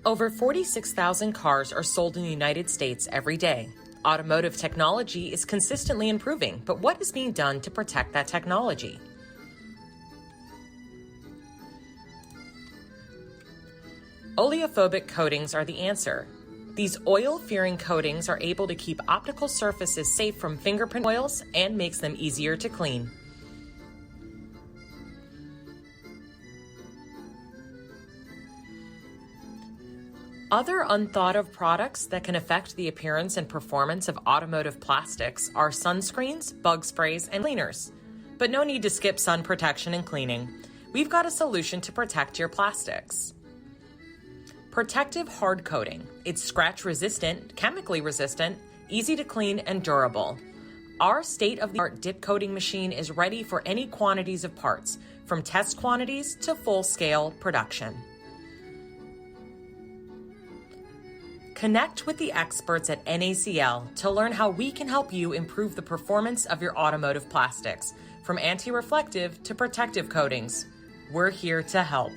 Over 46,000 cars are sold in the United States every day. Automotive technology is consistently improving, but what is being done to protect that technology? Oleophobic coatings are the answer. These oil-fearing coatings are able to keep optical surfaces safe from fingerprint oils and makes them easier to clean. Other unthought-of products that can affect the appearance and performance of automotive plastics are sunscreens, bug sprays, and cleaners. But no need to skip sun protection and cleaning. We've got a solution to protect your plastics. Protective hard coating. It's scratch-resistant, chemically resistant, easy to clean, and durable. Our state-of-the-art dip coating machine is ready for any quantities of parts, from test quantities to full-scale production. Connect with the experts at NACL to learn how we can help you improve the performance of your automotive plastics, from anti-reflective to protective coatings. We're here to help.